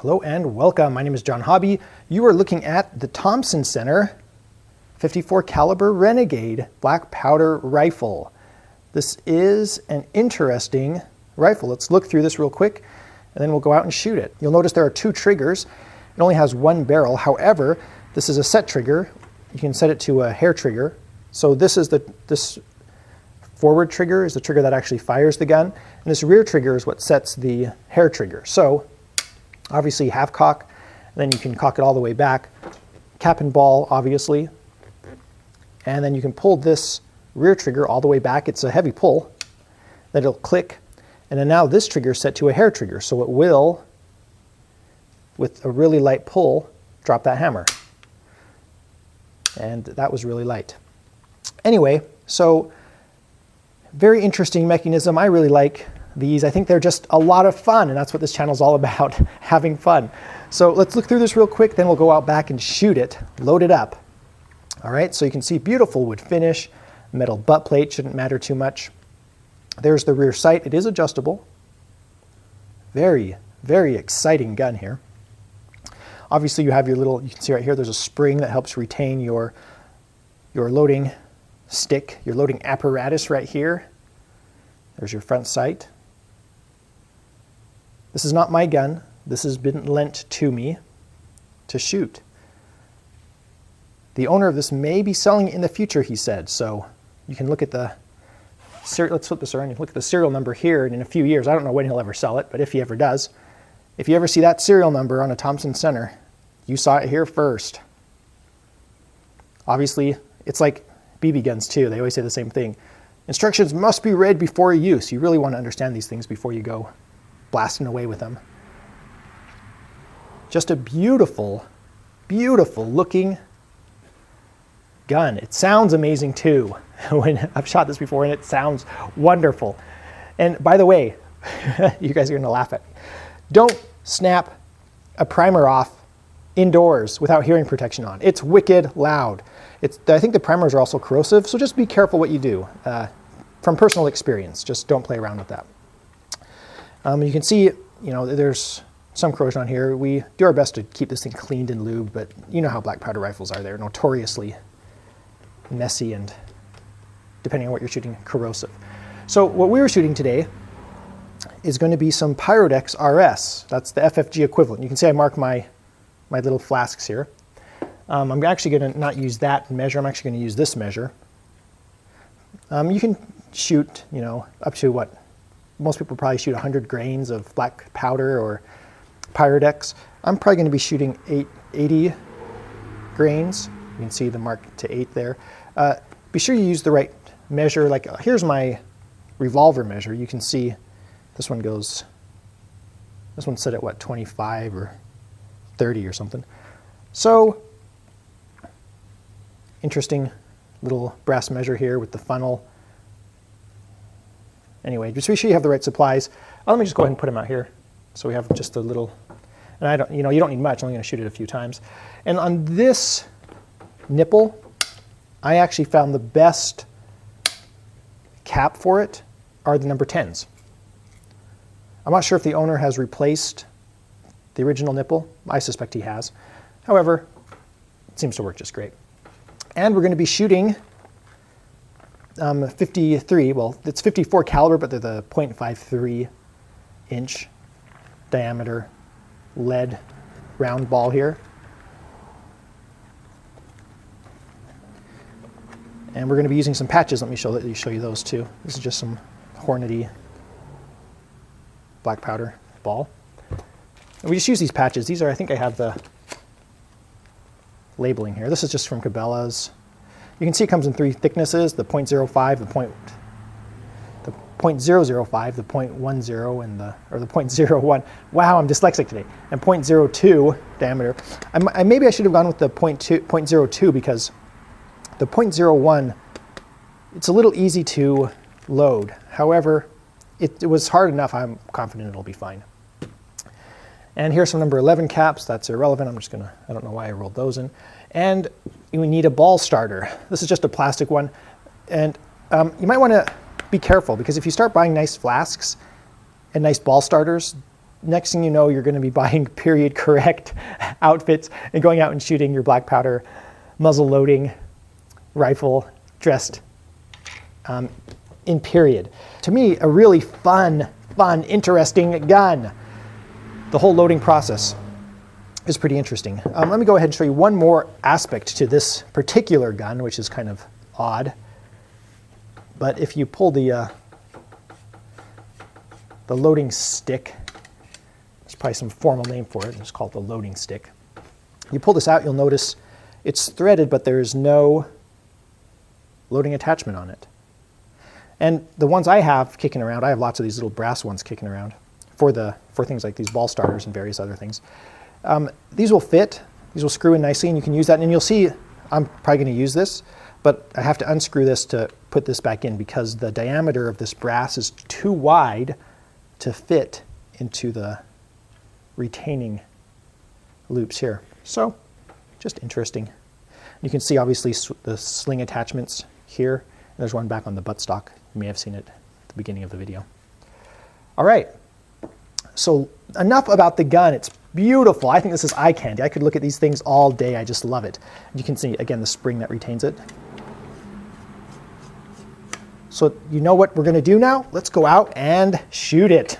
Hello and welcome. My name is John Hobby. You are looking at the Thompson Center 54 caliber Renegade black powder rifle. This is an interesting rifle. Let's look through this real quick and then we'll go out and shoot it. You'll notice there are two triggers. It only has one barrel. However, this is a set trigger. You can set it to a hair trigger. So this forward trigger is the trigger that actually fires the gun, and this rear trigger is what sets the hair trigger. So obviously half cock, then you can cock it all the way back, cap and ball obviously, and then you can pull this rear trigger all the way back. It's a heavy pull, then it'll click, and then now this trigger is set to a hair trigger, so it will, with a really light pull, drop that hammer. And that was really light. Anyway, so very interesting mechanism. I really like these. I think they're just a lot of fun, and that's what this channel is all about, having fun. So let's look through this real quick, then we'll go out back and shoot it, load it up. All right, so you can see beautiful wood finish, metal butt plate, shouldn't matter too much. There's the rear sight. It is adjustable. Very, very exciting gun here. Obviously you have your little, you can see right here, there's a spring that helps retain your loading stick, your loading apparatus right here. There's your front sight. This is not my gun. This has been lent to me to shoot. The owner of this may be selling it in the future, he said. So you can look at the, let's flip this around. You can look at the serial number here, and in a few years, I don't know when he'll ever sell it, but if he ever does, if you ever see that serial number on a Thompson Center, you saw it here first. Obviously, it's like BB guns too. They always say the same thing. Instructions must be read before use. You really want to understand these things before you go blasting away with them. Just a beautiful, beautiful looking gun. It sounds amazing too. When I've shot this before and it sounds wonderful. And by the way, you guys are going to laugh at me. Don't snap a primer off indoors without hearing protection on. It's wicked loud. I think the primers are also corrosive, so just be careful what you do. From personal experience, just don't play around with that. You can see, there's some corrosion on here. We do our best to keep this thing cleaned and lubed, but you know how black powder rifles are. They're notoriously messy and, depending on what you're shooting, corrosive. So what we were shooting today is going to be some Pyrodex RS. That's the FFG equivalent. You can see I mark my little flasks here. I'm actually going to not use that measure. I'm actually going to use this measure. You can shoot, up to what? Most people probably shoot 100 grains of black powder or Pyrodex. I'm probably going to be shooting 80 grains. You can see the mark to 8 there. Be sure you use the right measure. Like here's my revolver measure. You can see this one's set at what, 25 or 30 or something. So interesting little brass measure here with the funnel. Anyway, just make sure you have the right supplies. Let me just go ahead and put them out here. So we have just a little, and you don't need much. I'm only going to shoot it a few times. And on this nipple, I actually found the best cap for it are the number 10s. I'm not sure if the owner has replaced the original nipple. I suspect he has. However, it seems to work just great. And we're going to be shooting 53, well, it's 54 caliber, but they're the .53 inch diameter lead round ball here. And we're going to be using some patches. Let me show you those too. This is just some Hornady black powder ball. And we just use these patches. These are, I think I have the labeling here. This is just from Cabela's. You can see it comes in 3 thicknesses, the .05, the .005, the .10, and the .01. Wow, I'm dyslexic today. And .02 diameter. Maybe I should have gone with the .02 because the .01, it's a little easy to load. However, it was hard enough. I'm confident it'll be fine. And here's some number 11 caps. That's irrelevant. I don't know why I rolled those in. And you need a ball starter. This is just a plastic one. And you might want to be careful because if you start buying nice flasks and nice ball starters, next thing you know, you're going to be buying period correct outfits and going out and shooting your black powder muzzle loading rifle dressed in period. To me, a really fun, interesting gun. The whole loading process is pretty interesting. Let me go ahead and show you one more aspect to this particular gun, which is kind of odd. But if you pull the loading stick, there's probably some formal name for it, it's called the loading stick. You pull this out, you'll notice it's threaded, but there's no loading attachment on it. And the ones I have kicking around, I have lots of these little brass ones kicking around for things like these ball starters and various other things. These will fit, these will screw in nicely, and you can use that. And you'll see I'm probably going to use this, but I have to unscrew this to put this back in because the diameter of this brass is too wide to fit into the retaining loops here. So, just interesting. You can see obviously the sling attachments here. There's one back on the buttstock. You may have seen it at the beginning of the video. All right, so enough about the gun. It's beautiful. I think this is eye candy. I could look at these things all day. I just love it. You can see, again, the spring that retains it. So you know what we're going to do now? Let's go out and shoot it.